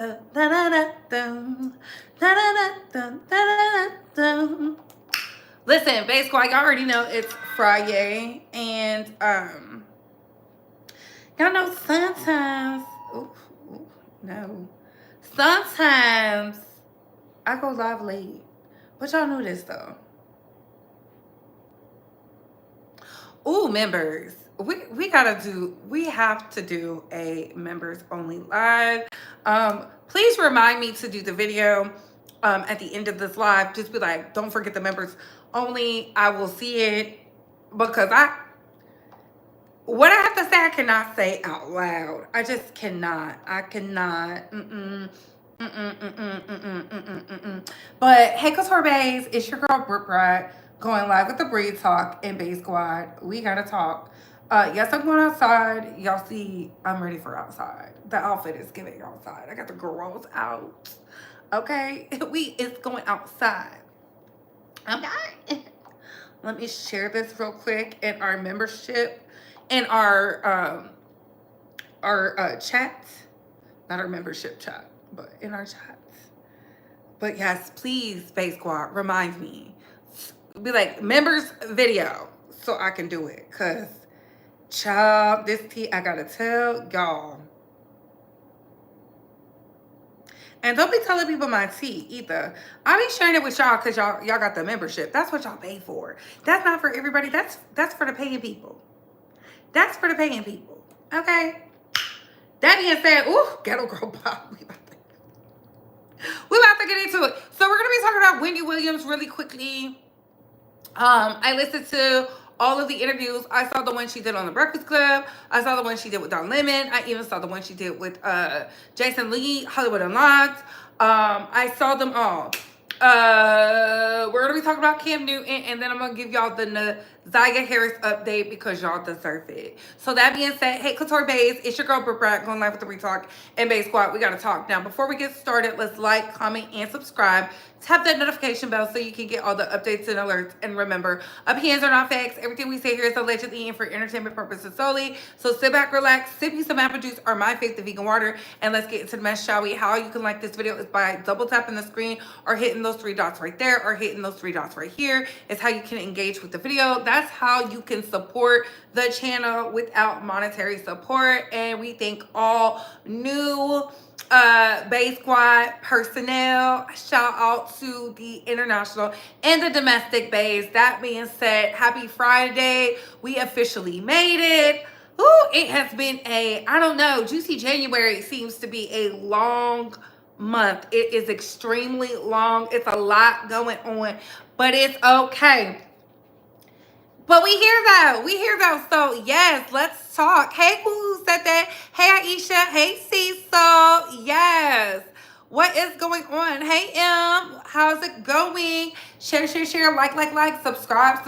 Listen, Bass Squad, y'all already know it's Friday, and y'all know sometimes, sometimes I go live late, but y'all know this though. Ooh, members. We have to do a members only live. Please remind me to do the video at the end of this live. Just be like, don't forget the members only. I will see it because what I have to say I cannot say out loud. I just cannot. I cannot. But hey, Couture Bays, it's your girl Britt going live with the Breed Talk and Bass Squad. We gotta talk. Yes, I'm going outside. Y'all see, I'm ready for outside. The outfit is giving outside. I got the girls out. Okay, it's going outside. Okay. Let me share this real quick in our membership, in our chat, not our membership chat, but in our chats. But yes, please, Bass Squad, remind me. Be like, members video, so I can do it. Because, child, this tea, I gotta tell y'all. And don't be telling people my tea either. I'll be sharing it with y'all because y'all got the membership. That's what y'all pay for. That's not for everybody. That's for the paying people. That's for the paying people. Okay? That being said, ooh, ghetto girl pop. We about to get into it. So we're going to be talking about Wendy Williams really quickly. I listened to all of the interviews. I saw the one she did on The Breakfast Club. I saw the one she did with Don Lemon. I even saw the one she did with Jason Lee, Hollywood Unlocked. I saw them all. We're going to be talking about Cam Newton, and then I'm going to give y'all the Naziah Harris update because y'all deserve it. So that being said, hey, Couture Bays, it's your girl Britt going live with the Retalk and Bass Squad. We got to talk. Now, before we get started, let's like, comment, and subscribe. Tap that notification bell so you can get all the updates and alerts. And remember, opinions are not facts. Everything we say here is allegedly and for entertainment purposes solely. So sit back, relax, sip you some apple juice or my faith, the vegan water, and let's get into the mess, shall we? How you can like this video is by double tapping the screen or hitting those three dots right there or hitting those three dots right here. Is how you can engage with the video. That's how you can support the channel without monetary support. And we thank all new Bass Squad personnel. Shout out to the international and the domestic bays. That being said, happy Friday. We officially made it. Ooh, it has been I don't know, Juicy January seems to be a long month. It is extremely long. It's a lot going on, but it's okay. But we hear that. So yes, let's talk. Hey, who said that? Hey, Aisha. Hey, Cecil. Yes. What is going on? Hey, M. How's it going? Share, like, subscribe.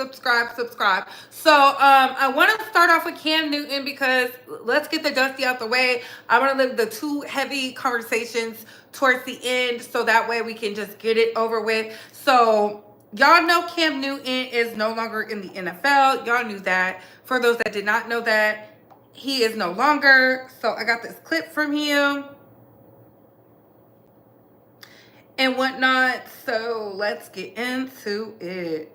So I want to start off with Cam Newton because let's get the dusty out the way. I want to leave the two heavy conversations towards the end so that way we can just get it over with. So y'all know Cam Newton is no longer in the NFL. Y'all knew that. For those that did not know that, he is no longer. So I got this clip from him and whatnot. So let's get into it.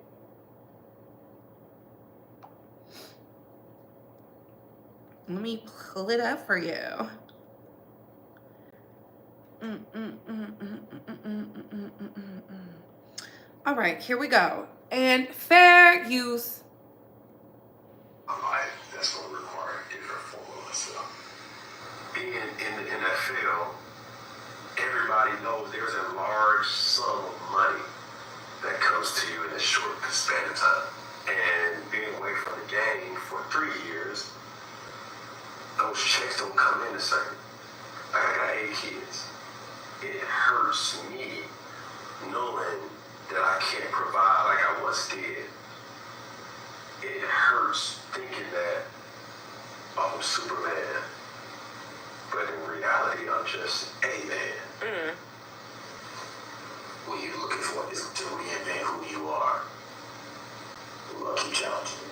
Let me pull it up for you. All right, here we go. And fair use. That's going to require a different formula. So, being in the NFL, everybody knows there's a large sum of money that comes to you in a short span of time. And being away from the game for 3 years, those checks don't come in the same. I got 8 kids. It hurts me knowing that I can't provide like I once did. It hurts thinking that I'm Superman, but in reality I'm just a man. What you're looking for is to reinvent who you are. We'll keep challenging.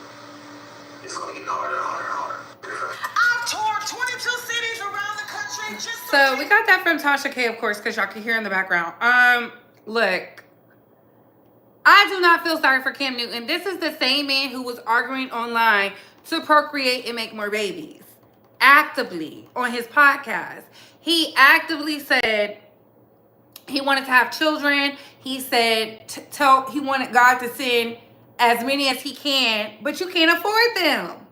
It's going to get harder and harder and harder. I've toured 22 cities around the country. So we got that from Tasha K, of course, because y'all can hear in the background. Look, I do not feel sorry for Cam Newton. This is the same man who was arguing online to procreate and make more babies. Actively on his podcast. He actively said he wanted to have children. He said he wanted God to send as many as he can, but you can't afford them.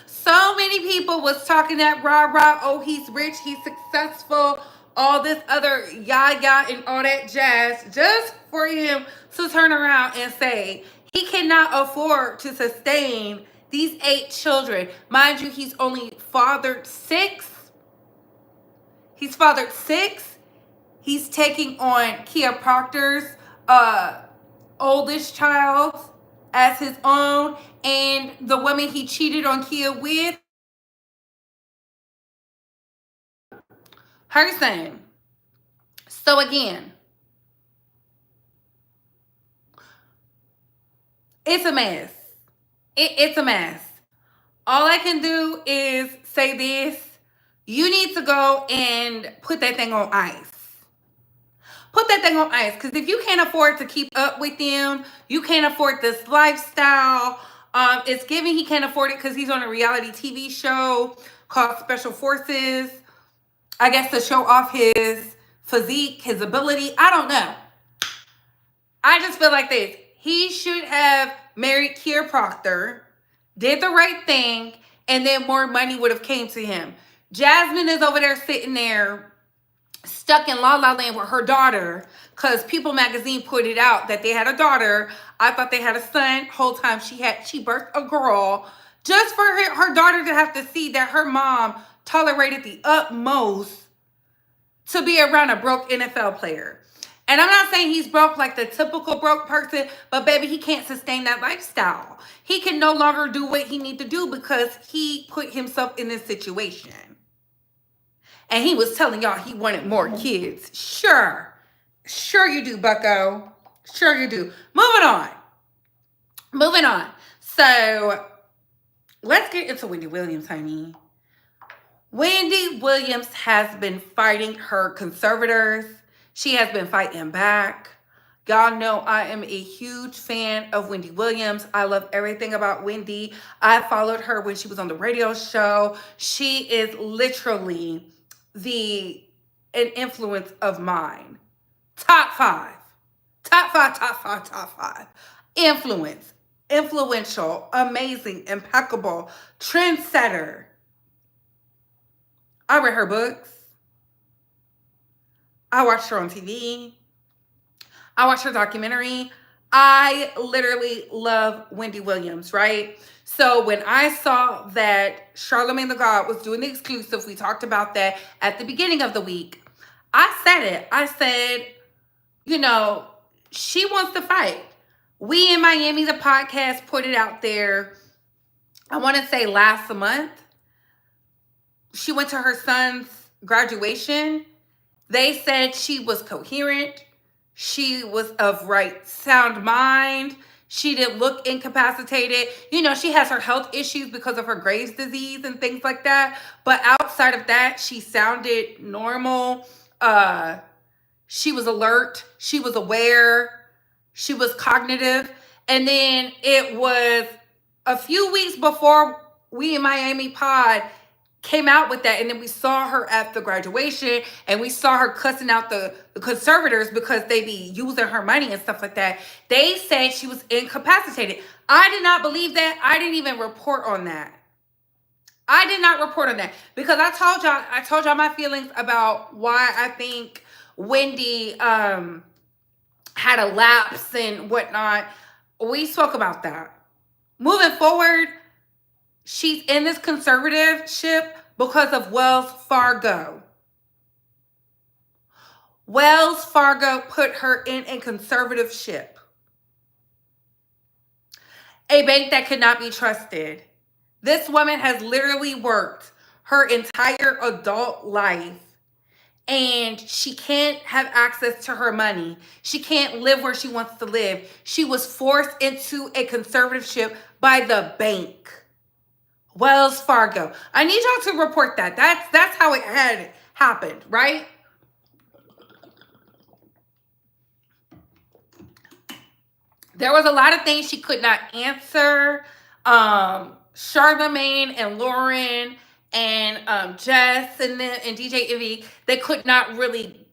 So many people was talking that rah-rah, oh, he's rich, he's successful, all this other yah-yah and all that jazz, just for him to turn around and say he cannot afford to sustain these 8 children. Mind you, he's only fathered 6. He's fathered 6. He's taking on Kia Proctor's oldest child as his own, and the woman he cheated on Kia with, her son. So again, it's a mess. It's a mess. All I can do is say this. You need to go and put that thing on ice. Put that thing on ice. Because if you can't afford to keep up with them, you can't afford this lifestyle. It's giving he can't afford it because he's on a reality TV show called Special Forces. I guess to show off his physique, his ability. I don't know. I just feel like this. He should have married Kia Proctor, did the right thing, and then more money would have came to him. Jasmine is over there sitting there stuck in La La Land with her daughter because People Magazine put it out that they had a daughter. I thought they had a son. Whole time she birthed a girl, just for her daughter to have to see that her mom tolerated the utmost to be around a broke NFL player. And I'm not saying he's broke like the typical broke person, but baby, he can't sustain that lifestyle. He can no longer do what he needs to do because he put himself in this situation. And he was telling y'all he wanted more kids. Sure. Sure you do, bucko. Sure you do. Moving on. So, let's get into Wendy Williams, honey. Wendy Williams has been fighting her conservators. She has been fighting back. Y'all know I am a huge fan of Wendy Williams. I love everything about Wendy. I followed her when she was on the radio show. She is literally an influence of mine. Top five. Influential, amazing, impeccable, trendsetter. I read her books. I watched her on TV. I watched her documentary. I literally love Wendy Williams, right? So when I saw that Charlamagne the God was doing the exclusive, we talked about that at the beginning of the week. I said it. I said, you know, she wants to fight. We in Miami, the podcast, put it out there, I want to say last month. She went to her son's graduation. They said she was coherent. She was of right sound mind. She didn't look incapacitated. You know, she has her health issues because of her Graves' disease and things like that. But outside of that, she sounded normal. She was alert. She was aware. She was cognitive. And then it was a few weeks before We in Miami pod came out with that, and then we saw her at the graduation, and we saw her cussing out the conservators because they be using her money and stuff like that. They said she was incapacitated. I did not believe that. I didn't even report on that. I did not report on that because I told y'all my feelings about why I think Wendy had a lapse and whatnot. We spoke about that. Moving forward, she's in this conservatorship because of Wells Fargo. Wells Fargo put her in a conservatorship. A bank that could not be trusted. This woman has literally worked her entire adult life, and she can't have access to her money. She can't live where she wants to live. She was forced into a conservatorship by the bank. Wells Fargo. I need y'all to report that. That's how it had happened, right? There was a lot of things she could not answer. Charlamagne and Lauren and Jess and DJ Envy, they could not really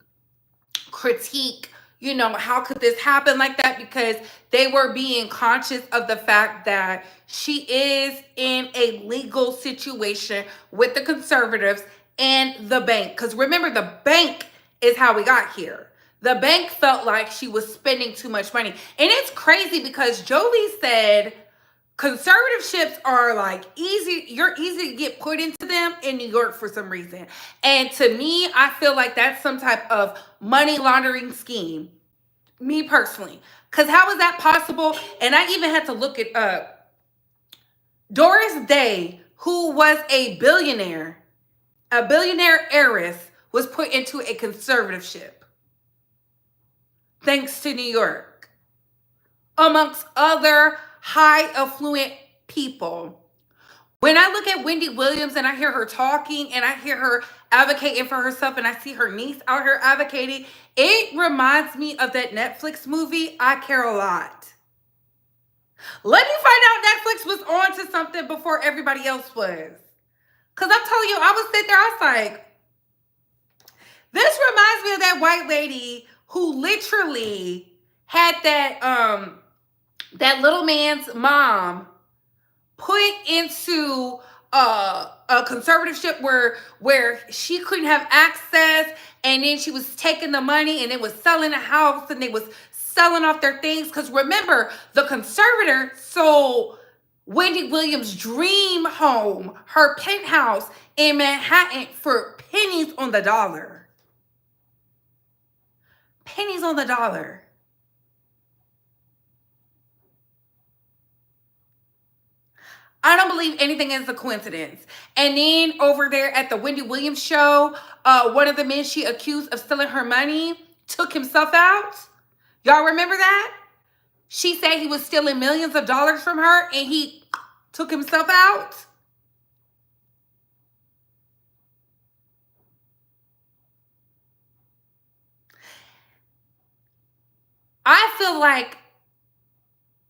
critique, you know, how could this happen like that, because they were being conscious of the fact that she is in a legal situation with the conservatives and the bank. Because remember, the bank is how we got here. The bank felt like she was spending too much money. And it's crazy because Jolie said conservatorships are like easy. You're easy to get put into them in New York for some reason. And to me, I feel like that's some type of money laundering scheme. Me personally. Because how is that possible? And I even had to look it up. Doris Day, who was a billionaire heiress, was put into a conservatorship. Thanks to New York. Amongst other high affluent people. When I look at Wendy Williams and I hear her talking and I hear her advocating for herself and I see her niece out here advocating, it reminds me of that Netflix movie, I Care a Lot. Let me find out Netflix was on to something before everybody else was. Because I'm telling you, I was sitting there, I was like, this reminds me of that white lady who literally had that little man's mom put into a conservatorship where she couldn't have access, and then she was taking the money and they was selling the house and they was selling off their things. Because remember, the conservator sold Wendy Williams' dream home, her penthouse in Manhattan, for pennies on the dollar. Pennies on the dollar. I don't believe anything is a coincidence. And then over there at the Wendy Williams show, one of the men she accused of stealing her money took himself out. Y'all remember that? She said he was stealing millions of dollars from her and he took himself out. I feel like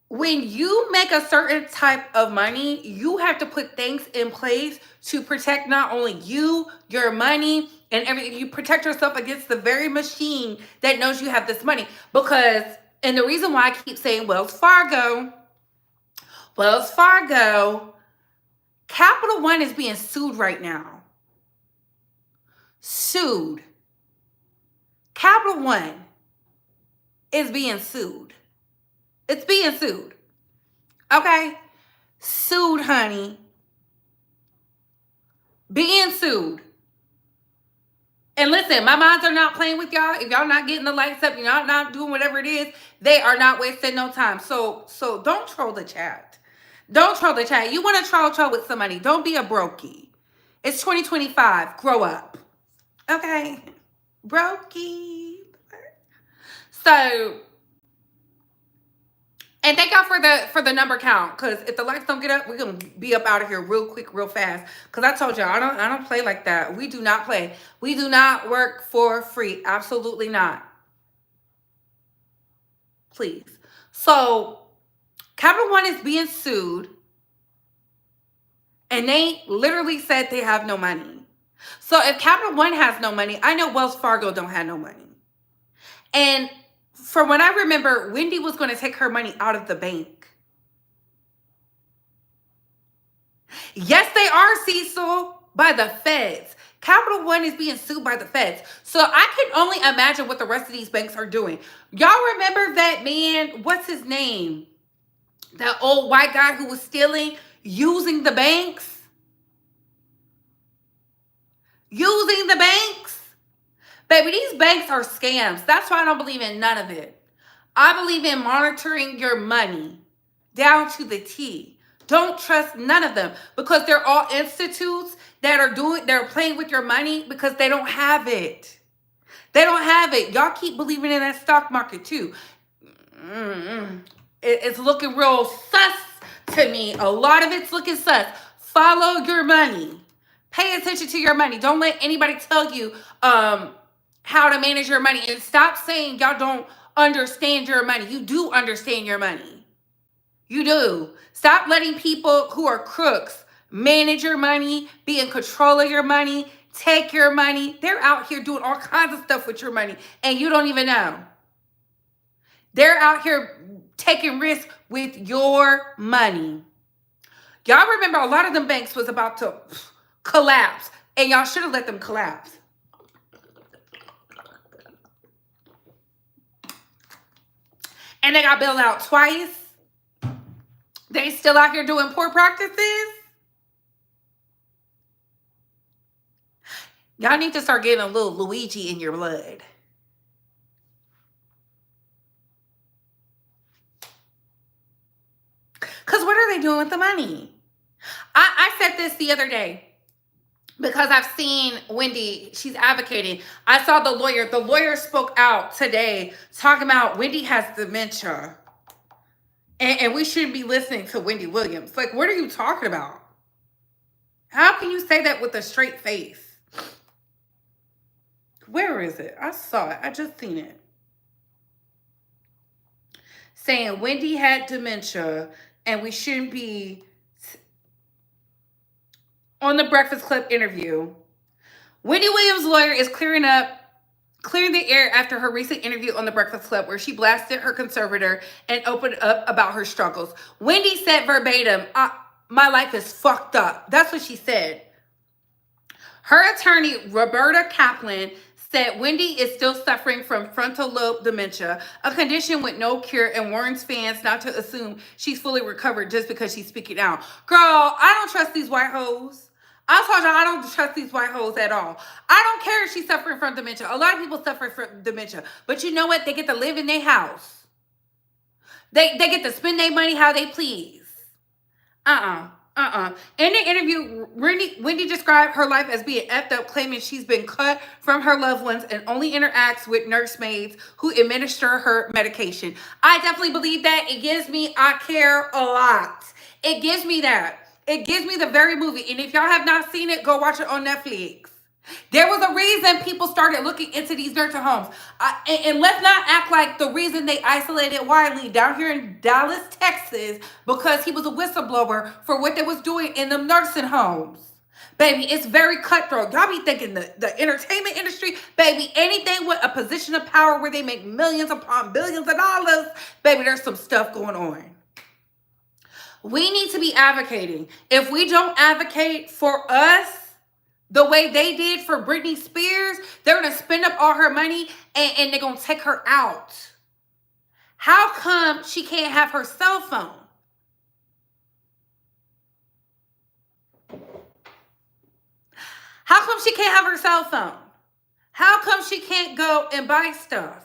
when you make a certain type of money, you have to put things in place to protect not only you, your money, and everything. You protect yourself against the very machine that knows you have this money. Because, and the reason why I keep saying Wells Fargo, Capital One is being sued right now. Sued. Capital One is being sued. It's being sued. Okay? Sued, honey. Being sued. And listen, my minds are not playing with y'all. If y'all not getting the lights up, y'all not doing whatever it is, they are not wasting no time. So don't troll the chat. Don't troll the chat. You want to troll with somebody. Don't be a brokey. It's 2025. Grow up. Okay? Brokey. So, and thank y'all for the number count, because if the lights don't get up, we're gonna be up out of here real quick, real fast. Because I told y'all, I don't play like that. We do not play. We do not work for free. Absolutely not. Please. So, Capital One is being sued, and they literally said they have no money. So if Capital One has no money, I know Wells Fargo don't have no money. And from what I remember, Wendy was going to take her money out of the bank. Yes, they are, Cecil, by the feds. Capital One is being sued by the feds. So I can only imagine what the rest of these banks are doing. Y'all remember that man, what's his name? That old white guy who was stealing, using the banks? Using the banks? Baby, these banks are scams. That's why I don't believe in none of it. I believe in monitoring your money down to the T. Don't trust none of them, because they're all institutes that they're playing with your money because they don't have it. They don't have it. Y'all keep believing in that stock market too. It's looking real sus to me. A lot of it's looking sus. Follow your money. Pay attention to your money. Don't let anybody tell you how to manage your money. And stop saying y'all don't understand your money. You do understand your money. You do. Stop letting people who are crooks manage your money, be in control of your money, take your money. They're out here doing all kinds of stuff with your money, and you don't even know. They're out here taking risks with your money. Y'all remember a lot of them banks was about to collapse, and y'all should have let them collapse. And they got bailed out twice. They still out here doing poor practices. Y'all need to start getting a little Luigi in your blood. Because what are they doing with the money? I said this the other day because I've seen Wendy, she's advocating. I saw the lawyer. The lawyer spoke out today talking about Wendy has dementia. And we shouldn't be listening to Wendy Williams. Like, what are you talking about? How can you say that with a straight face? Where is it? I saw it. I just seen it. Saying Wendy had dementia and we shouldn't be on the Breakfast Club interview. Wendy Williams' lawyer is clearing the air after her recent interview on the Breakfast Club where she blasted her conservator and opened up about her struggles. Wendy said verbatim, my life is fucked up. That's what she said. Her attorney, Roberta Kaplan, said Wendy is still suffering from frontal lobe dementia, a condition with no cure, and warns fans not to assume she's fully recovered just because she's speaking out. Girl, I don't trust these white hoes. I told y'all I don't trust these white hoes at all. I don't care if she's suffering from dementia. A lot of people suffer from dementia. But you know what? They get to live in their house. They get to spend their money how they please. In the interview, Wendy described her life as being effed up, claiming she's been cut from her loved ones and only interacts with nursemaids who administer her medication. I definitely believe that. It gives me, I care a lot. It gives me that. It gives me the very movie. And if y'all have not seen it, go watch it on Netflix. There was a reason people started looking into these nursing homes. And let's not act like the reason they isolated Wiley down here in Dallas, Texas, because he was a whistleblower for what they was doing in the nursing homes. Baby, it's very cutthroat. Y'all be thinking the entertainment industry, baby, anything with a position of power where they make millions upon billions of dollars, baby, there's some stuff going on. We need to be advocating. If we don't advocate for us the way they did for Britney Spears, they're going to spend up all her money and they're going to take her out. How come she can't have her cell phone? How come she can't have her cell phone? How come she can't go and buy stuff?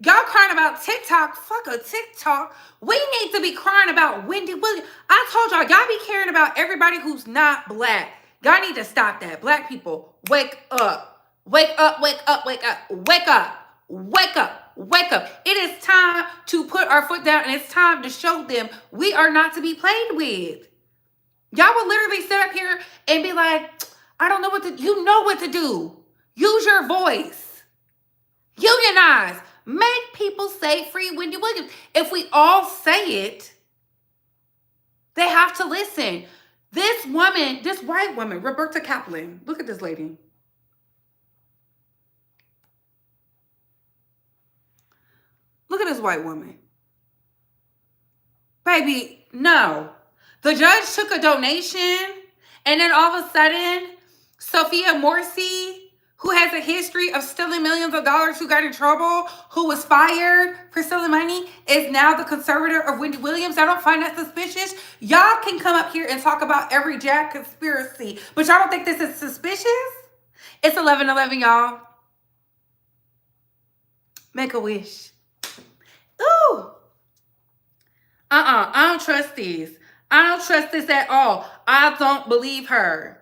Y'all crying about TikTok. Fuck a TikTok. We need to be crying about Wendy Williams. I told y'all be caring about everybody who's not black. Y'all need to stop that. Black people, wake up. Wake up, wake up, wake up. Wake up, wake up, wake up. It is time to put our foot down, and it's time to show them we are not to be played with. Y'all will literally sit up here and be like, I don't know what to, you know what to do. Use your voice. Unionize. Make people say free Wendy Williams. If we all say it, they have to listen. This woman, this white woman, Roberta Kaplan, look at this lady. Look at this white woman. Baby, no. The judge took a donation, and then all of a sudden, Sophia Morsi, who has a history of stealing millions of dollars, who got in trouble, who was fired for stealing money, is now the conservator of Wendy Williams. I don't find that suspicious. Y'all can come up here and talk about every Jack conspiracy, but y'all don't think this is suspicious? It's 11:11, y'all. Make a wish. Ooh. I don't trust these. I don't trust this at all. I don't believe her.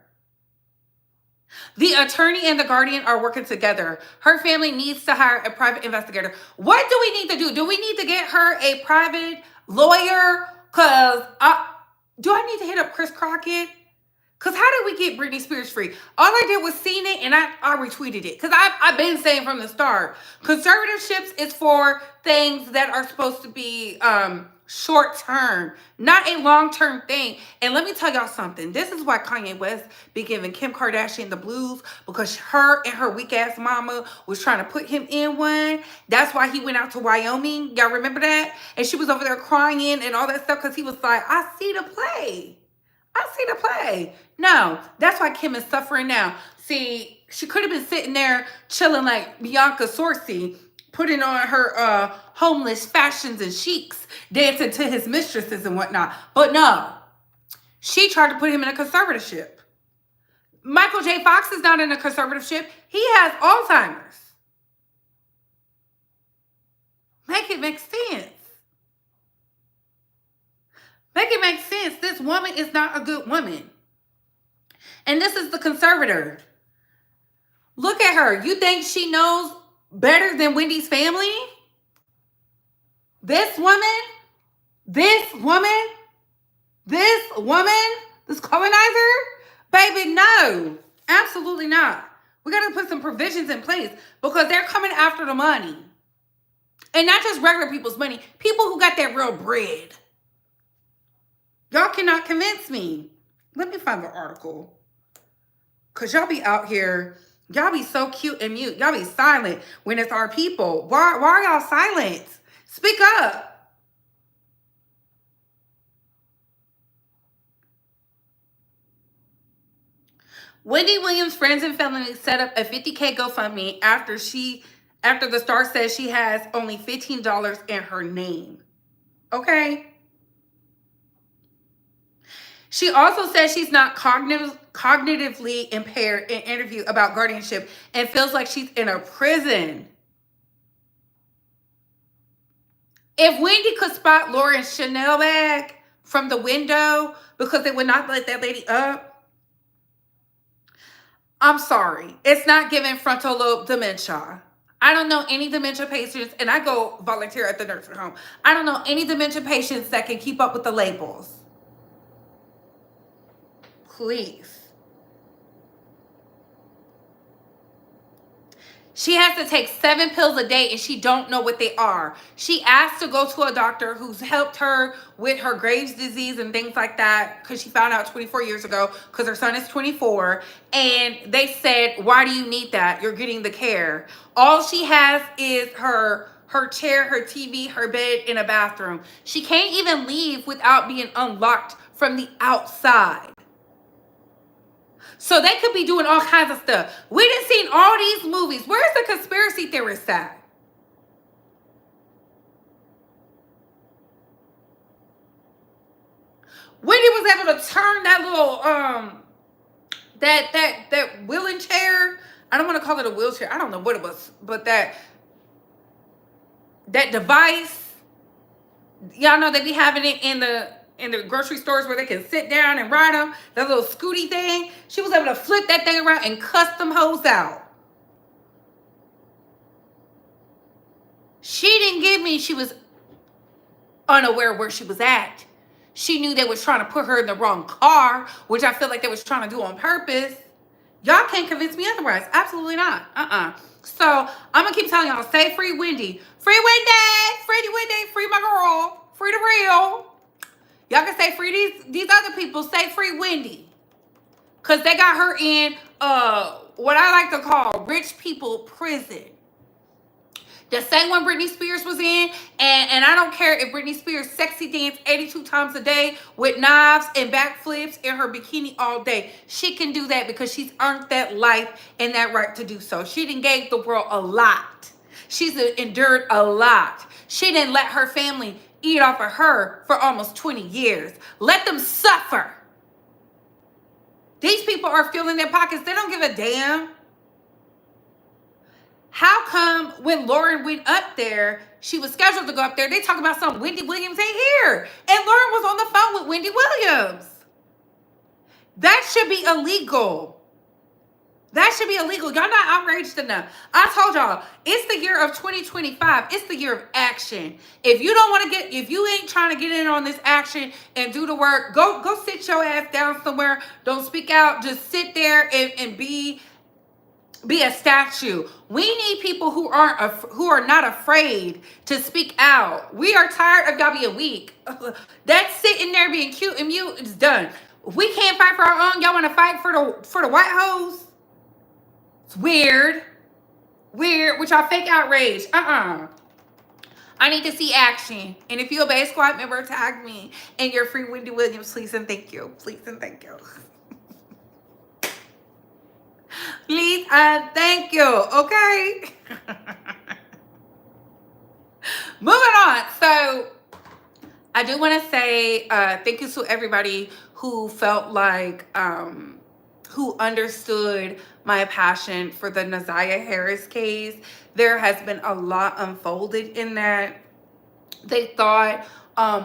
The attorney and the guardian are working together. Her family needs to hire a private investigator. What do we need to do? Do we need to get her a private lawyer? Do I need to hit up Chris Crockett? Because how did we get Britney Spears free? All I did was seen it and I retweeted it. Because I've been saying from the start, conservatorships is for things that are supposed to be short term, not a long term thing. And let me tell y'all something. This is why Kanye West be giving Kim Kardashian the blues, because her and her weak ass mama was trying to put him in one. That's why he went out to Wyoming. Y'all remember that? And she was over there crying and all that stuff because he was like, I see the play. I see the play. No, that's why Kim is suffering now. See, she could have been sitting there chilling like Bianca Sorcy, putting on her homeless fashions and chics, dancing to his mistresses and whatnot. But no, she tried to put him in a conservatorship. Michael J. Fox is not in a conservatorship. He has Alzheimer's. Make it make sense. Make it make sense. This woman is not a good woman. And this is the conservator. Look at her. You think she knows better than Wendy's family? This woman, this colonizer, baby, no, absolutely not. We got to put some provisions in place because they're coming after the money. And not just regular people's money, people who got that real bread. Y'all cannot convince me. Let me find the article. Because y'all be out here, y'all be so cute and mute. Y'all be silent when it's our people. Why are y'all silent? Speak up. Wendy Williams' friends and family set up a $50K GoFundMe after the star says she has only $15 in her name. Okay? She also says she's not cognitively impaired in interview about guardianship and feels like she's in a prison. If Wendy could spot Lauren's Chanel bag from the window because they would not let that lady up, I'm sorry. It's not giving frontal lobe dementia. I don't know any dementia patients, and I go volunteer at the nursing home. I don't know any dementia patients that can keep up with the labels. Please. She has to take 7 pills a day and she don't know what they are. She asked to go to a doctor who's helped her with her Graves' disease and things like that because she found out 24 years ago because her son is 24. And they said, why do you need that? You're getting the care. All she has is her chair, her TV, her bed, in a bathroom. She can't even leave without being unlocked from the outside. So they could be doing all kinds of stuff. We done seen all these movies. Where's the conspiracy theorist at? Wendy was able to turn that little that wheeling chair. I don't want to call it a wheelchair. I don't know what it was, but that device. Y'all know they be having it in the grocery stores where they can sit down and ride them, that little scooty thing. She was able to flip that thing around and cuss them hoes out. She didn't give me, she was unaware where she was at. She knew they was trying to put her in the wrong car, which I feel like they was trying to do on purpose. Y'all can't convince me otherwise. Absolutely not. So I'm going to keep telling y'all, say free Wendy. Free Wendy! Free Wendy! Free my girl! Free the real! Y'all can say free these other people. Say free Wendy. Because they got her in what I like to call rich people prison. The same one Britney Spears was in. And I don't care if Britney Spears sexy dance 82 times a day with knives and backflips in her bikini all day. She can do that because she's earned that life and that right to do so. She done gave the world a lot. She's endured a lot. She didn't let her family eat off of her for almost 20 years. Let them suffer. These people are filling their pockets. They don't give a damn. How come when Lauren went up there, she was scheduled to go up there, they talk about some Wendy Williams ain't here. And Lauren was on the phone with Wendy Williams. That should be illegal. That should be illegal. Y'all not outraged enough. I told y'all, it's the year of 2025. It's the year of action. If you don't want to if you ain't trying to get in on this action and do the work, go sit your ass down somewhere. Don't speak out. Just sit there and be a statue. We need people who are not afraid to speak out. We are tired of y'all being weak. That sitting there being cute and mute is done. We can't fight for our own. Y'all want to fight for the white hoes? It's weird with y'all fake outrage. I need to see action. And if you're a Bay Squad member, tag me and you're free Wendy Williams, please and thank you. Please and thank you. Please and thank you. Okay. Moving on. So I do want to say thank you to everybody who felt like who understood my passion for the Naziah Harris case. There has been a lot unfolded in that. They thought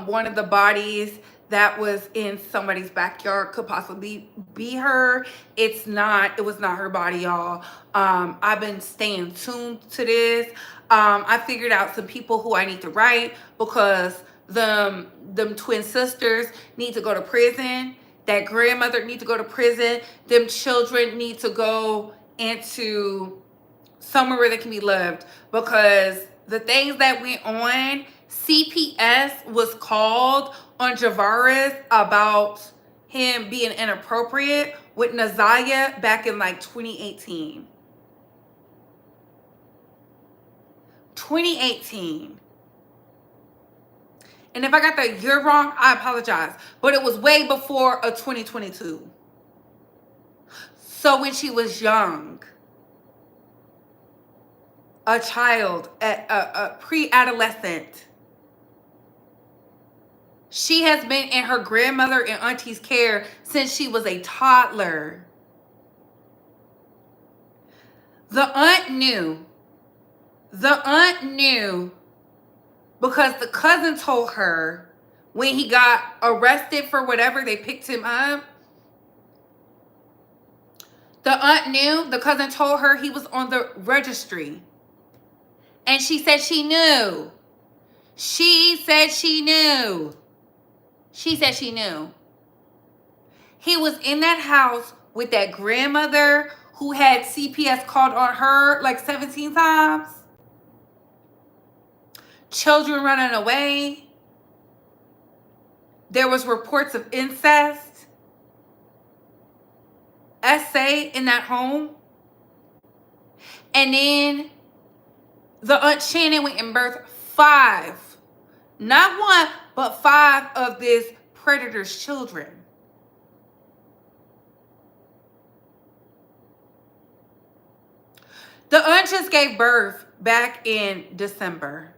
one of the bodies that was in somebody's backyard could possibly be her. It's not. It was not her body, y'all. I've been staying tuned to this. I figured out some people who I need to write because them twin sisters need to go to prison. That grandmother need to go to prison. Them children need to go into somewhere where they can be loved, because the things that went on, CPS was called on Jarvis about him being inappropriate with Naziah back in like 2018. 2018. And if I got the year wrong, I apologize. But it was way before a 2022. So when she was young, a child, a pre-adolescent, she has been in her grandmother and auntie's care since she was a toddler. The aunt knew. The aunt knew because the cousin told her when he got arrested for whatever, they picked him up. The aunt knew. The cousin told her he was on the registry. And she said she knew. She said she knew. She said she knew. He was in that house with that grandmother who had CPS called on her like 17 times. Children running away. There was reports of incest. SA in that home. And then the Aunt Shannon went and birthed 5. Not 1, but 5 of this predator's children. The aunt just gave birth back in December.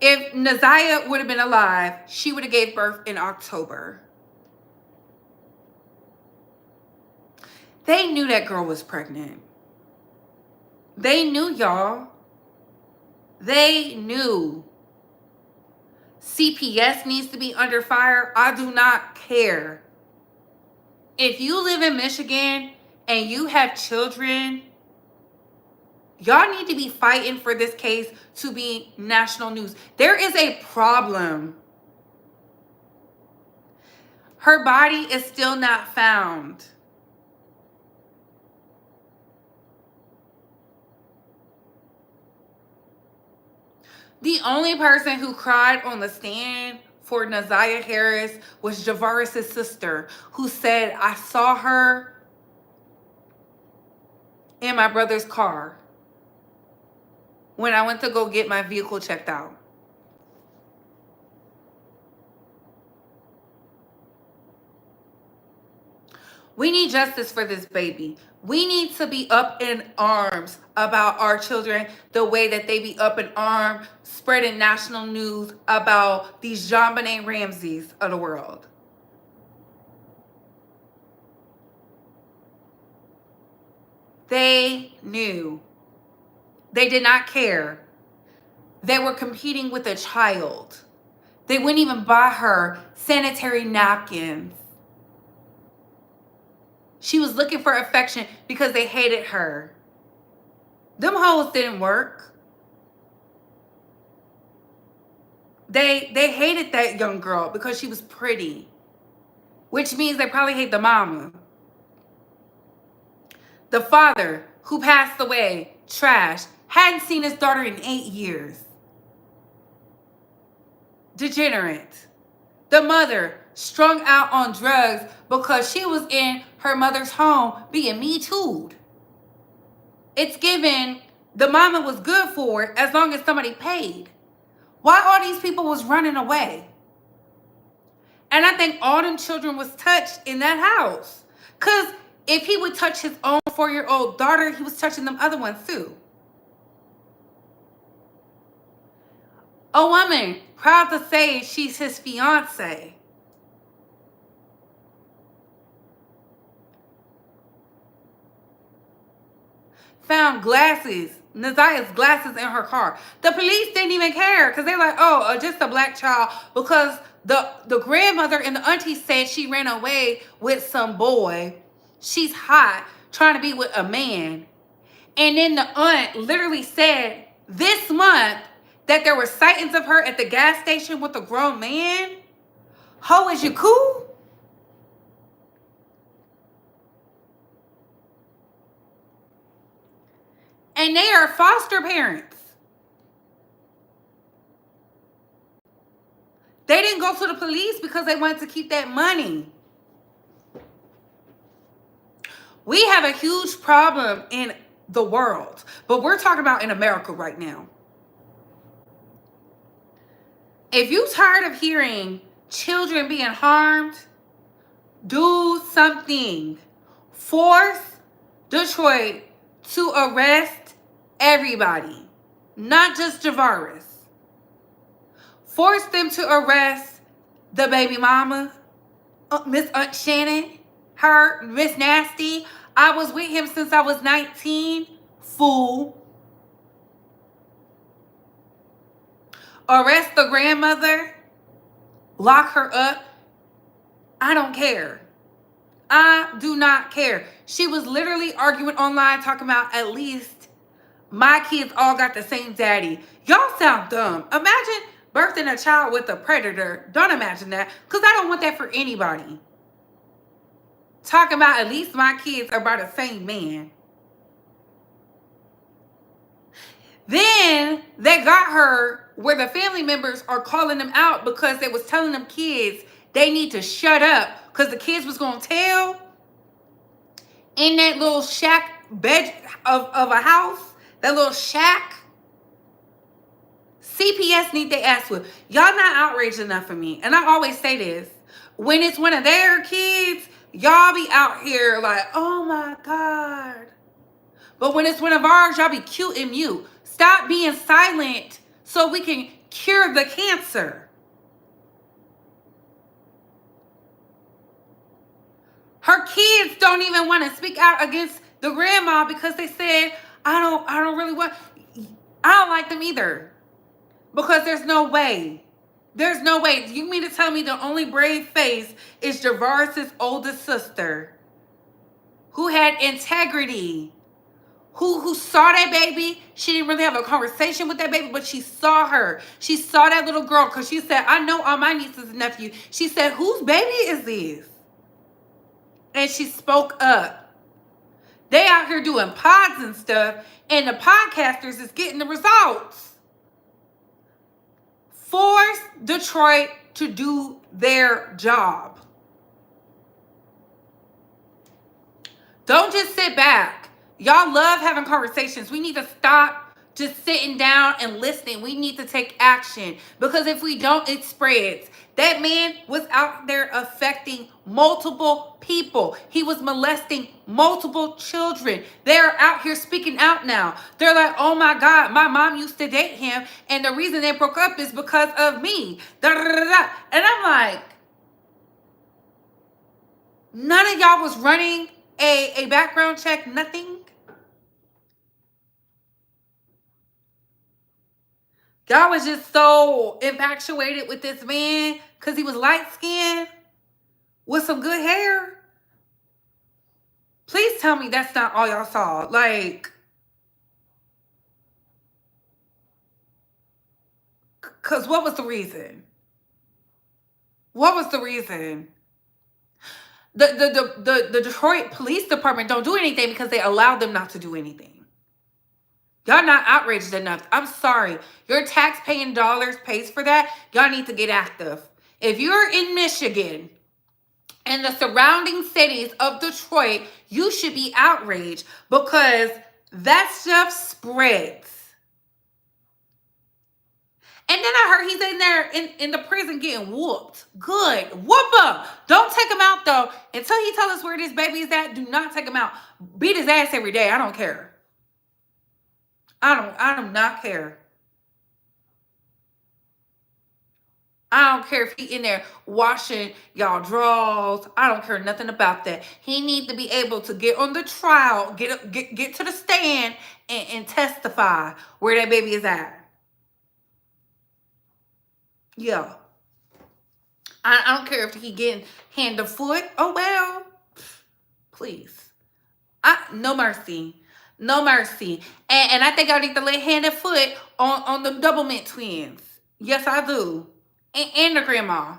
If Naziah would have been alive, she would have gave birth in October. They knew that girl was pregnant. They knew, y'all. They knew. CPS needs to be under fire. I do not care. If you live in Michigan and you have children, y'all need to be fighting for this case to be national news. There is a problem. Her body is still not found. The only person who cried on the stand for Naziah Harris was Jarvis' sister, who said, I saw her in my brother's car when I went to go get my vehicle checked out. We need justice for this baby. We need to be up in arms about our children the way that they be up in arms spreading national news about these JonBenet Ramseys of the world. They knew. They did not care. They were competing with a child. They wouldn't even buy her sanitary napkins. She was looking for affection because they hated her. Them hoes didn't work. They hated that young girl because she was pretty, which means they probably hate the mama. The father, who passed away, trash, hadn't seen his daughter in 8 years. Degenerate. The mother, strung out on drugs because she was in her mother's home being Me Too'd. It's given the mama was good for it as long as somebody paid. Why all these people was running away? And I think all them children was touched in that house. Because if he would touch his own 4-year-old daughter, he was touching them other ones too. A woman proud to say she's his fiance. Found glasses, Naziah's glasses in her car. The police didn't even care because they're like, oh, just a black child, because the grandmother and the auntie said she ran away with some boy. She's hot, trying to be with a man. And then the aunt literally said this month that there were sightings of her at the gas station with a grown man. Ho, is you cool? And they are foster parents. They didn't go to the police because they wanted to keep that money. We have a huge problem in the world, but we're talking about in America right now. If you're tired of hearing children being harmed, do something. Force Detroit to arrest everybody, not just Jarvis. Force them to arrest the baby mama, Miss Aunt Shannon, her, Miss Nasty. I was with him since I was 19. Fool. Arrest the grandmother. Lock her up. I don't care. I do not care. She was literally arguing online talking about at least my kids all got the same daddy. Y'all sound dumb. Imagine birthing a child with a predator. Don't imagine that, because I don't want that for anybody. Talking about at least my kids are by the same man. Then they got her where the family members are calling them out because they was telling them kids they need to shut up because the kids was going to tell in that little shack bed of a house, that little shack. CPS need their ass whipped. Y'all not outraged enough for me. And I always say this. When it's one of their kids, y'all be out here like, oh my God. But when it's one of ours, y'all be cute and mute. Stop being silent so we can cure the cancer. Her kids don't even want to speak out against the grandma because they said, I don't really want, I don't like them either. Because there's no way. There's no way. You mean to tell me the only brave face is Jarvis's oldest sister who had integrity, who saw that baby? She didn't really have a conversation with that baby, but she saw her. She saw that little girl because she said, I know all my nieces and nephews. She said, whose baby is this? And she spoke up. They out here doing pods and stuff, and the podcasters is getting the results. Force Detroit to do their job. Don't just sit back. Y'all love having conversations. We need to stop just sitting down and listening. We need to take action, because if we don't, it spreads. That man was out there affecting multiple people. He was molesting multiple children. They're out here speaking out now. They're like, oh my God, my mom used to date him, and the reason they broke up is because of me. Da, da, da, da. And I'm like, none of y'all was running a background check, nothing. Y'all was just so infatuated with this man because he was light-skinned with some good hair. Please tell me that's not all y'all saw. Like, because what was the reason? What was the reason? The Detroit Police Department don't do anything because they allowed them not to do anything. Y'all not outraged enough. I'm sorry. Your tax-paying dollars pays for that. Y'all need to get active. If you're in Michigan and the surrounding cities of Detroit, you should be outraged because that stuff spreads. And then I heard he's in there in the prison getting whooped. Good. Whoop him. Don't take him out, though. Until he tells us where this baby is at, do not take him out. Beat his ass every day. I don't care. I do not care. I don't care if he in there washing y'all drawers. I don't care nothing about that. He need to be able to get on the trial, get to the stand and testify where that baby is at. Yeah. I don't care if he getting hand or foot. Oh, well. Please. No mercy. No mercy. And I think I need to lay hand and foot on the double mint twins. Yes, I do. And the grandma.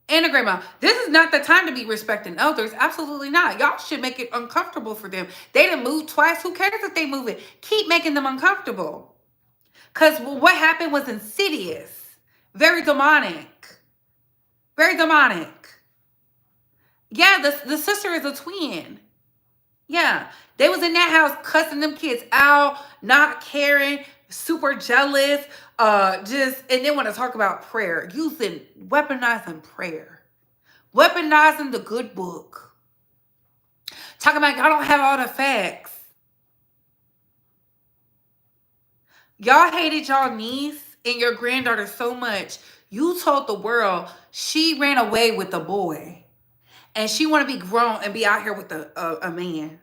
And the grandma. This is not the time to be respecting elders. Absolutely not. Y'all should make it uncomfortable for them. They done moved twice. Who cares if they move it? Keep making them uncomfortable. Because what happened was insidious. Very demonic. Very demonic. Yeah, the sister is a twin. Yeah. They was in that house cussing them kids out, not caring, super jealous, and then want to talk about prayer. Weaponizing prayer. Weaponizing the good book. Talking about y'all don't have all the facts. Y'all hated y'all niece and your granddaughter so much, you told the world she ran away with a boy. And she want to be grown and be out here with a man.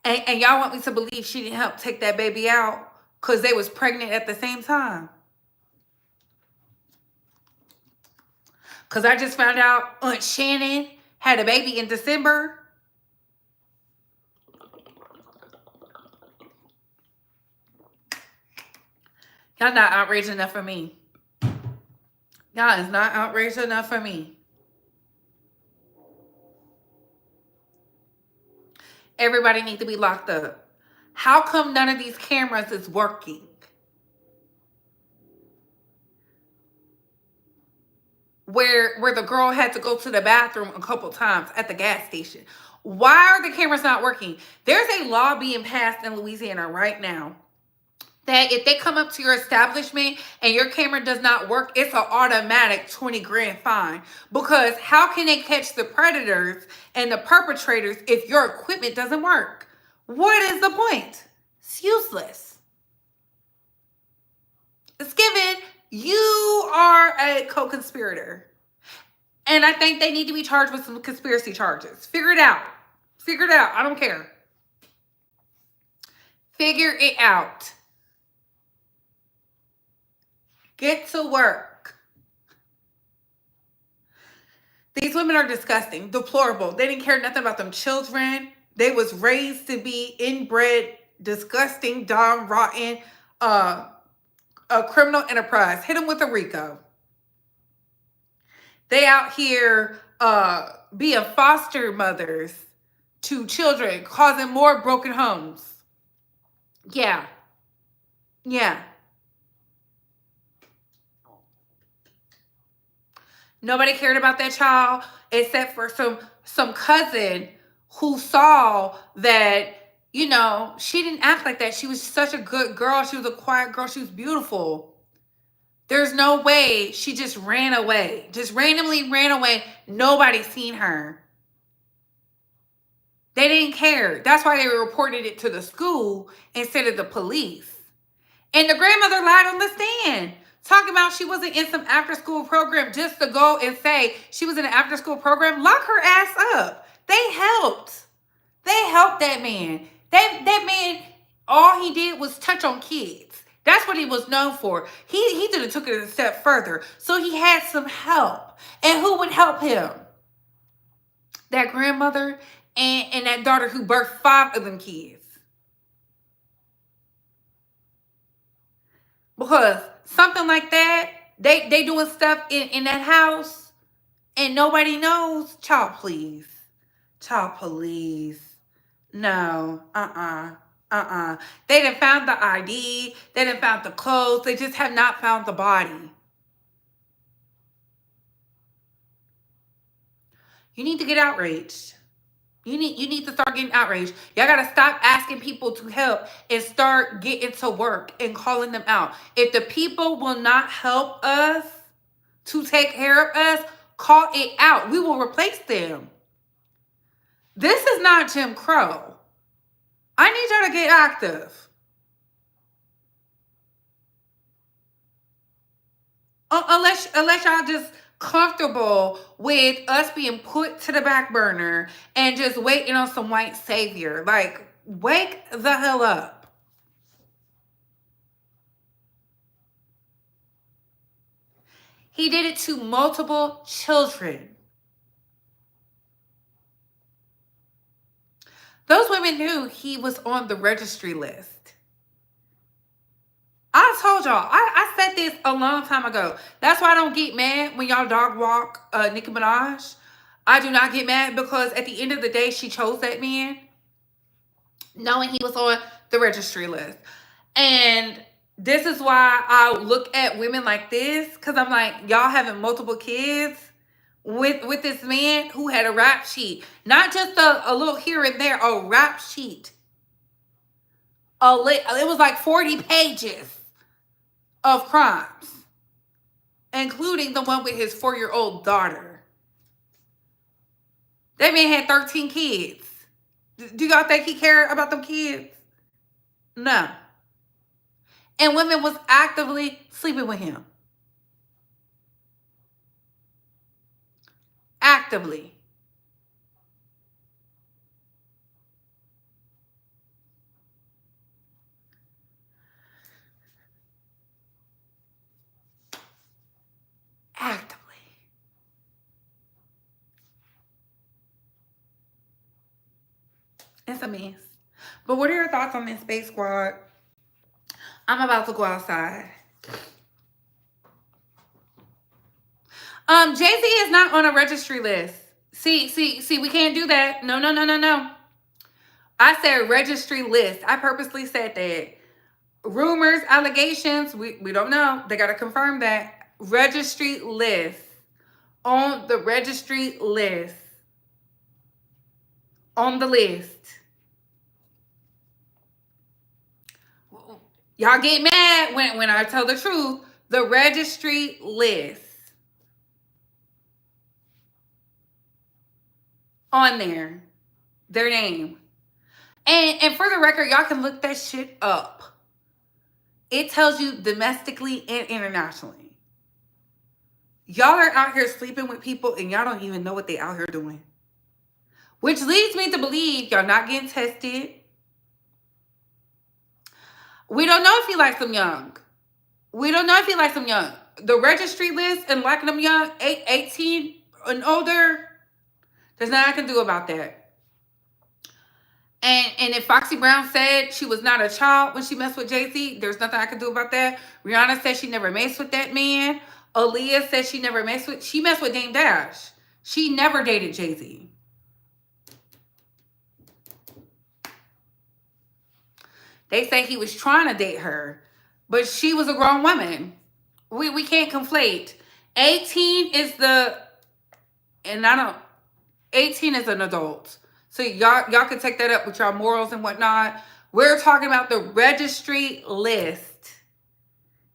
And y'all want me to believe she didn't help take that baby out because they was pregnant at the same time. Because I just found out Aunt Shannon had a baby in December. Y'all not outraged enough for me. Y'all is not outraged enough for me. Everybody needs to be locked up. How come none of these cameras is working? Where the girl had to go to the bathroom a couple times at the gas station. Why are the cameras not working? There's a law being passed in Louisiana right now that if they come up to your establishment and your camera does not work, it's an automatic 20 grand fine. Because how can they catch the predators and the perpetrators if your equipment doesn't work? What is the point? It's useless. It's given you are a co-conspirator. And I think they need to be charged with some conspiracy charges. Figure it out. Figure it out. I don't care. Figure it out. Get to work. These women are disgusting, deplorable. They didn't care nothing about them children. They was raised to be inbred, disgusting, dumb, rotten, a criminal enterprise. Hit them with a RICO. They out here being foster mothers to children, causing more broken homes. Yeah. Yeah. Nobody cared about that child except for some cousin who saw that, you know, she didn't act like that. She was such a good girl. She was a quiet girl. She was beautiful. There's no way she just ran away. Just randomly ran away. Nobody seen her. They didn't care. That's why they reported it to the school instead of the police. And the grandmother lied on the stand. Talking about she wasn't in some after-school program just to go and say she was in an after-school program. Lock her ass up. They helped. They helped that man. That man, all he did was touch on kids. That's what he was known for. He did have took it a step further. So he had some help. And who would help him? That grandmother and that daughter who birthed 5 of them kids. Because something like that, they doing stuff in that house and nobody knows. Child, please. Child, please. No. They done found the ID. They done found the clothes. They just have not found the body. You need to get outraged. You need to start getting outraged. Y'all got to stop asking people to help and start getting to work and calling them out. If the people will not help us to take care of us, call it out. We will replace them. This is not Jim Crow. I need y'all to get active. Unless y'all just comfortable with us being put to the back burner and just waiting on some white savior. Like, wake the hell up. He did it to multiple children. Those women knew he was on the registry list. I told y'all, I said this a long time ago. That's why I don't get mad when y'all dog walk Nicki Minaj. I do not get mad because at the end of the day, she chose that man knowing he was on the registry list. And this is why I look at women like this, because I'm like, y'all having multiple kids with this man who had a rap sheet. Not just a little here and there, a rap sheet. It was like 40 pages of crimes, including the one with his 4-year-old daughter. That man had 13 kids. Do y'all think he cared about them kids? No. And women was actively sleeping with him. Actively. Actively. It's a mess. But what are your thoughts on this Space Squad? I'm about to go outside. Jay-Z is not on a registry list. See, we can't do that. No. I said registry list. I purposely said that. Rumors, allegations, we don't know. They got to confirm that. Registry list. On the registry list. On the list. Y'all get mad when I tell the truth. The registry list. On there. Their name. And for the record, y'all can look that shit up. It tells you domestically and internationally. Y'all are out here sleeping with people and y'all don't even know what they out here doing. Which leads me to believe y'all not getting tested. We don't know if he likes them young. We don't know if he likes them young. The registry list and liking them young, 18 and older, there's nothing I can do about that. And if Foxy Brown said she was not a child when she messed with Jay-Z, there's nothing I can do about that. Rihanna said she never messed with that man. Aaliyah said she messed with Dame Dash. She never dated Jay-Z. They say he was trying to date her, but she was a grown woman. We can't conflate. 18 is 18 is an adult. So y'all can take that up with y'all morals and whatnot. We're talking about the registry list.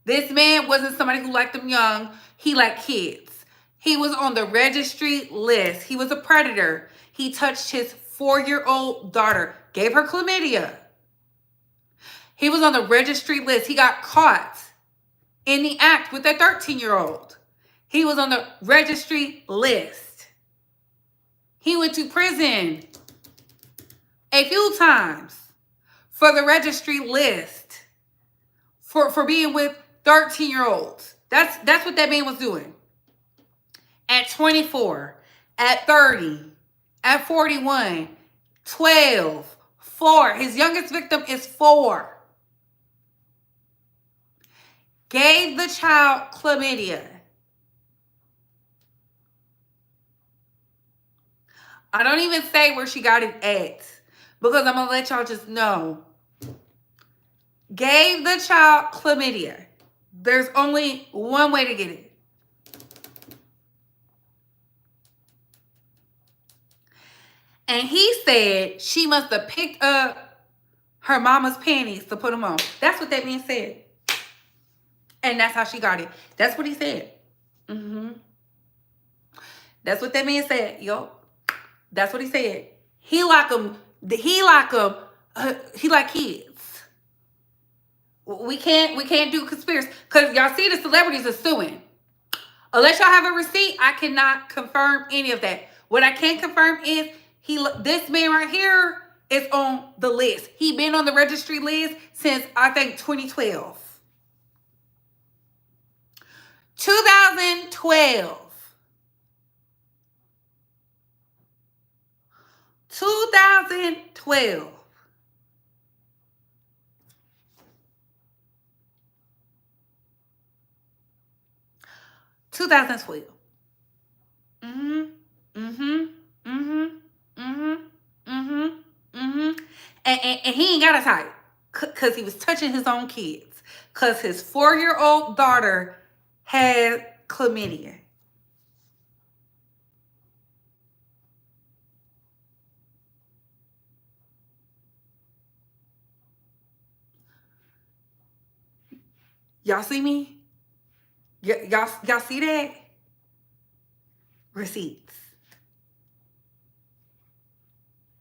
This man wasn't somebody who liked them young. He liked kids. He was on the registry list. He was a predator. He touched his 4-year-old daughter, gave her chlamydia. He was on the registry list. He got caught in the act with a 13-year-old. He was on the registry list. He went to prison a few times for the registry list for being with 13-year-olds. That's what that man was doing. At 24, at 30, at 41, 12, 4. His youngest victim is 4. Gave the child chlamydia. I don't even say where she got it at, because I'm going to let y'all just know. Gave the child chlamydia. There's only one way to get it. And he said she must have picked up her mama's panties to put them on. That's what that man said. And that's how she got it. That's what he said. That's what that man said. Yup. That's what he said. He like them. He like kids. We can't do conspiracy. Because y'all see the celebrities are suing. Unless y'all have a receipt, I cannot confirm any of that. What I can confirm is this man right here is on the list. He been on the registry list since, I think, 2012. 2012. 2012. And he ain't got a type because he was touching his own kids. Because his 4-year-old daughter had chlamydia. Y'all see me? Y'all see that? Receipts.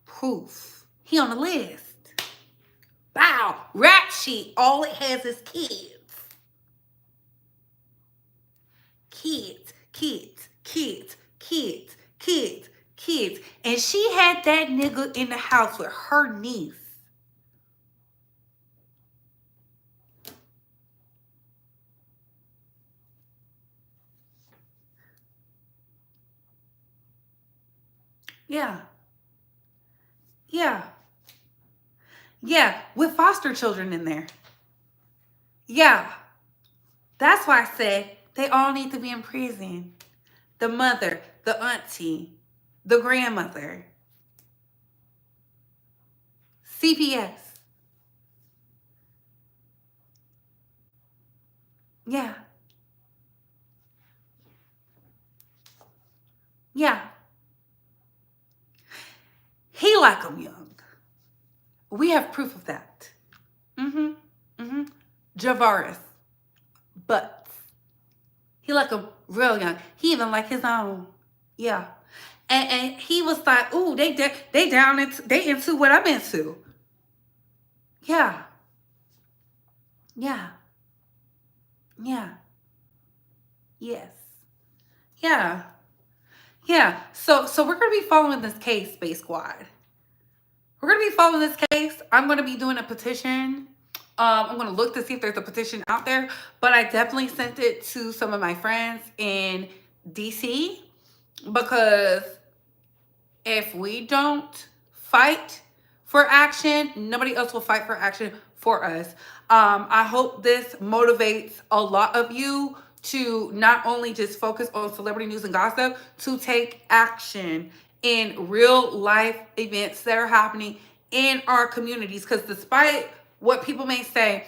Proof. He on the list. Wow. Rap sheet. All it has is kids. Kids. And she had that nigga in the house with her niece. Yeah, with foster children in there. Yeah. That's why I said they all need to be in prison. The mother, the auntie, the grandmother. CPS. Yeah. He like them young. We have proof of that. Jarvis Butts. He like them real young. He even like his own. Yeah. And he was like, ooh, they into what I'm into. Yeah. Yes. Yeah. So we're going to be following this case, Space Squad. We're going to be following this case. I'm going to be doing a petition. I'm going to look to see if there's a petition out there. But I definitely sent it to some of my friends in DC. Because if we don't fight for action, nobody else will fight for action for us. I hope this motivates a lot of you to not only just focus on celebrity news and gossip, to take action in real life events that are happening in our communities. Because despite what people may say,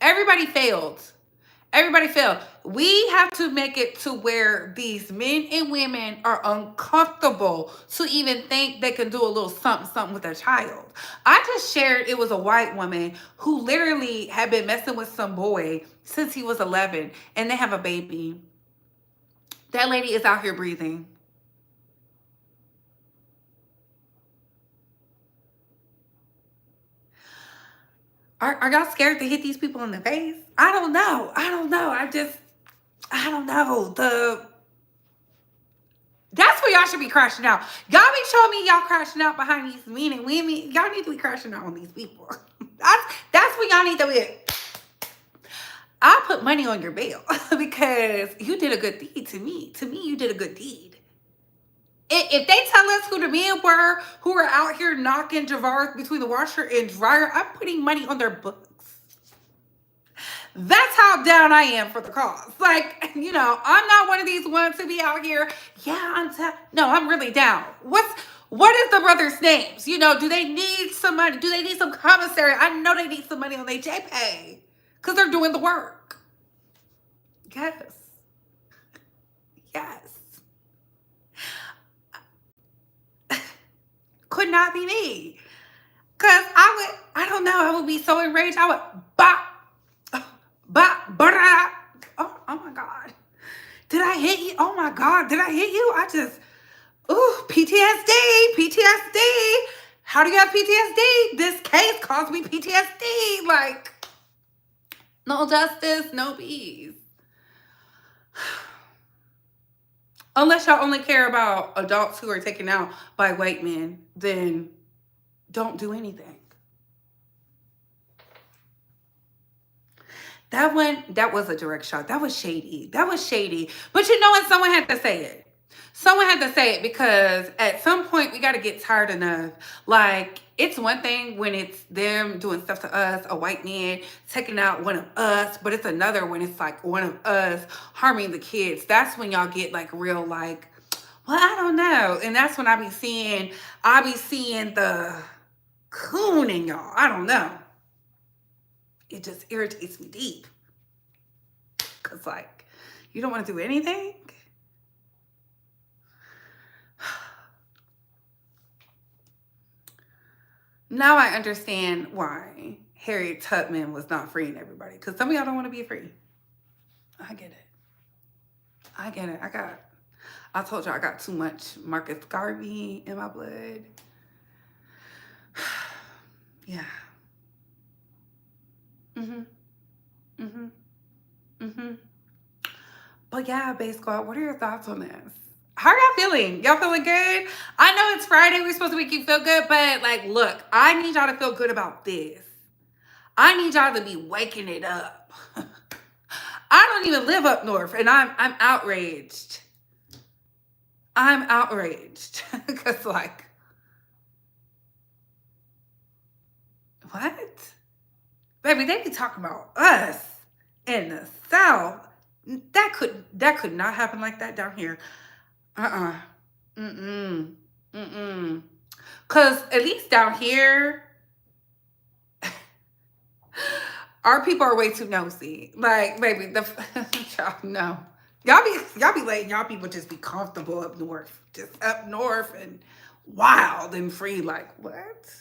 everybody failed. We have to make it to where these men and women are uncomfortable to even think they can do a little something with their child. I just shared it was a white woman who literally had been messing with some boy since he was 11, and they have a baby. That lady is out here breathing. Are y'all scared to hit these people in the face? I don't know. I don't know. That's where y'all should be crashing out. Y'all be showing me y'all crashing out behind these men and women. Y'all need to be crashing out on these people. That's where y'all need to be. I put money on your bail because you did a good deed to me. To me, you did a good deed. If they tell us who the men were who were out here knocking Jarvis between the washer and dryer, I'm putting money on their books. That's how down I am for the cause. Like, you know, I'm not one of these ones to be out here. Yeah, no, I'm really down. What is the brothers' names? You know, do they need some money? Do they need some commissary? I know they need some money on their JPay because they're doing the work. Yes. Yes. Could not be me. Because I don't know, I would be so enraged. I would oh my God. Did I hit you? Oh my God, did I hit you? PTSD. How do you have PTSD? This case caused me PTSD. Like, no justice, no peace. Unless y'all only care about adults who are taken out by white men, then don't do anything. That was a direct shot. That was shady. But you know what? Someone had to say it. Because at some point we got to get tired enough. Like, it's one thing when it's them doing stuff to us, a white man taking out one of us, but it's another when it's like one of us harming the kids. That's when y'all get like real like, well, I don't know. And that's when I be seeing the coon in y'all. I don't know. It just irritates me deep. Because, like, you don't want to do anything? Now I understand why Harriet Tubman was not freeing everybody. Because some of y'all don't want to be free. I get it. I told y'all I got too much Marcus Garvey in my blood. Yeah. But yeah, Bae Squad, what are your thoughts on this? How are y'all feeling? Y'all feeling good? I know it's Friday. We're supposed to make you feel good, but like, look, I need y'all to feel good about this. I need y'all to be waking it up. I don't even live up north, and I'm outraged. I'm outraged because, like, what? Baby, they be talking about us in the South. That could not happen like that down here. Cause at least down here, our people are way too nosy. Like, baby, y'all know. Y'all be letting y'all people just be comfortable up north. Just up north and wild and free. Like, what?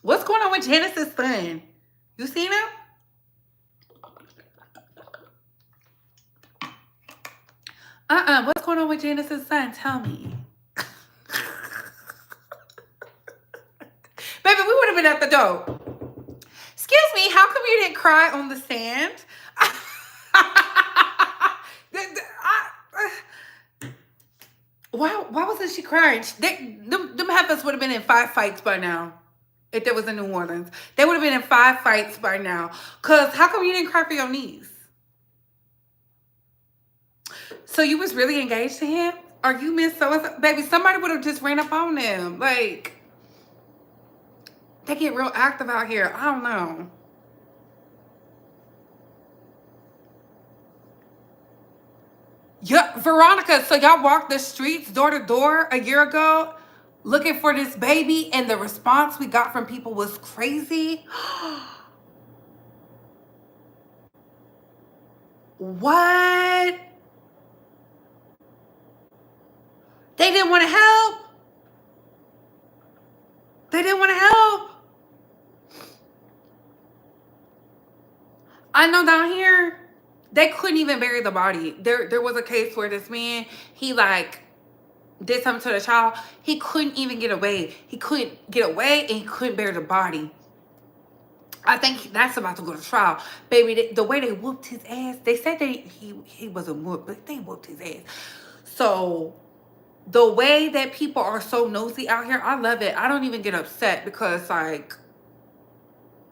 What's going on with Janice's son? You seen him? What's going on with Janice's son? Tell me. Baby, we would have been at the door. Excuse me, how come you didn't cry on the stand? Why wasn't she crying? Them heifers would have been in 5 fights by now. If there was in New Orleans, they would have been in 5 fights by now. Cause how come you didn't cry for your niece? So you was really engaged to him? Or you miss so-and-so? Baby, somebody would have just ran up on them. Like, they get real active out here. I don't know. Yeah, Veronica, so y'all walked the streets door to door a year ago looking for this baby, and the response we got from people was crazy. What? They didn't want to help. I know down here, they couldn't even bury the body. There was a case where this man, he like did something to the child. He couldn't even get away. He couldn't get away, and he couldn't bury the body. I think that's about to go to trial. Baby, the way they whooped his ass, they said he wasn't whooped, but they whooped his ass. So the way that people are so nosy out here, I love it. I don't even get upset because, like,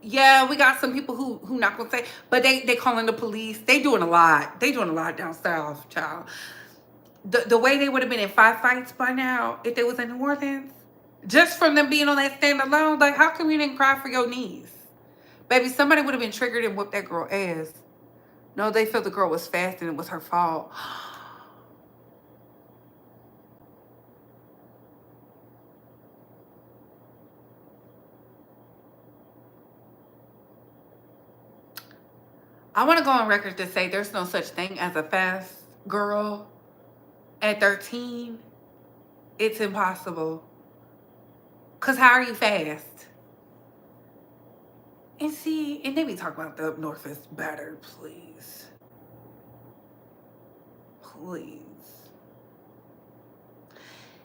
Yeah, we got some people who not gonna say, but they calling the police. They doing a lot. They doing a lot down south, child. The way they would have been in 5 fights by now if they was in New Orleans, just from them being on that stand alone. Like, how come you didn't cry for your niece? Baby, somebody would have been triggered and whooped that girl ass. No, they felt the girl was fast and it was her fault. I want to go on record to say there's no such thing as a fast girl at 13. It's impossible. Because how are you fast? And see, and they be talking about the up north is better, please. Please.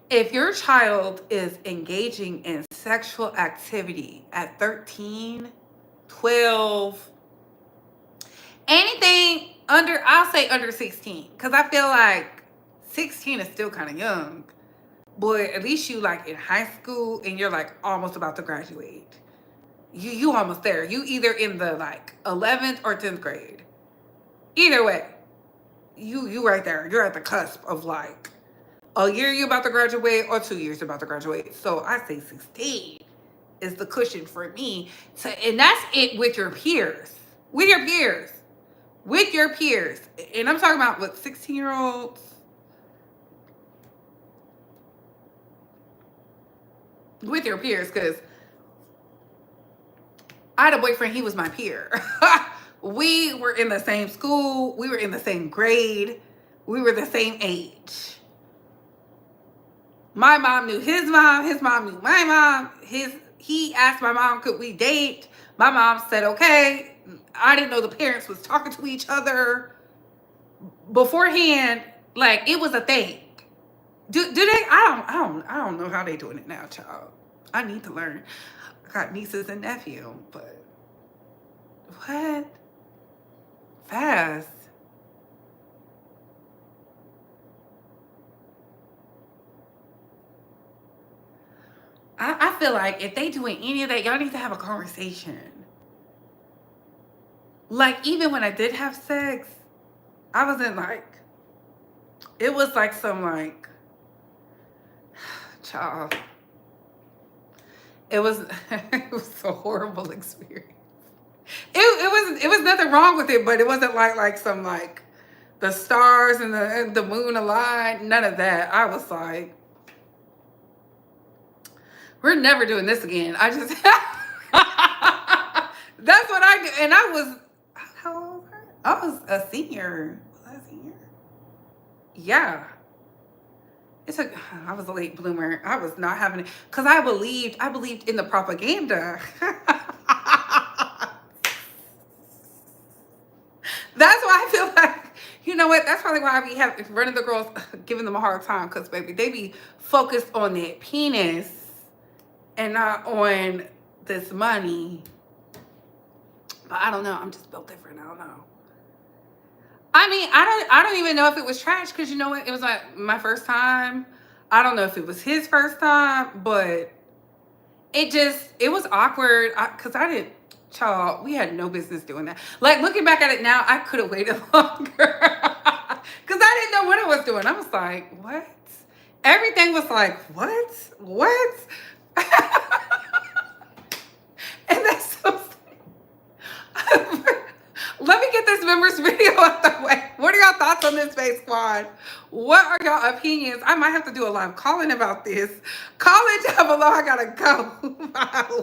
If your child is engaging in sexual activity at 13, 12, anything under, I'll say under 16, because I feel like 16 is still kind of young. But at least you like in high school and you're like almost about to graduate. You almost there. You either in the like 11th or 10th grade. Either way, you right there. You're at the cusp of like a year you about to graduate or 2 years about to graduate. So I say 16 is the cushion for me. And that's it with your peers. With your peers. With your peers. And I'm talking about with 16-year-olds. With your peers, because I had a boyfriend, he was my peer. We were in the same school, we were in the same grade, we were the same age. My mom knew his mom knew my mom. He asked my mom, could we date? My mom said, okay. I didn't know the parents was talking to each other beforehand. Like, it was a thing. Do they? I don't know how they doing it now, child. I need to learn. I got nieces and nephew, but what? Fast. I feel like if they doing any of that, y'all need to have a conversation. Like, even when I did have sex, I wasn't like, it was like some like, child, it was a horrible experience. It was nothing wrong with it, but it wasn't like some like the stars and the moon aligned, none of that. I was like, we're never doing this again. I just that's what I do. And I was, how old was I? I was a senior. Was I a senior? Yeah. I was a late bloomer. I was not having it because I believed in the propaganda. That's why I feel like, you know what? That's probably why I be running the girls, giving them a hard time, because baby, they be focused on that penis and not on this money. But I don't know. I'm just built different. I don't know. I mean, I don't even know if it was trash, because you know what? It was like my first time. I don't know if it was his first time, but it was awkward because I didn't, child, we had no business doing that. Like, looking back at it now, I could have waited longer because I didn't know what I was doing. I was like, what? Everything was like, what? And that's so let me get this members video out the way. What are y'all thoughts on this, Face Squad? What are y'all opinions? I might have to do a live call-in about this. Comment down below. I gotta go. Bye.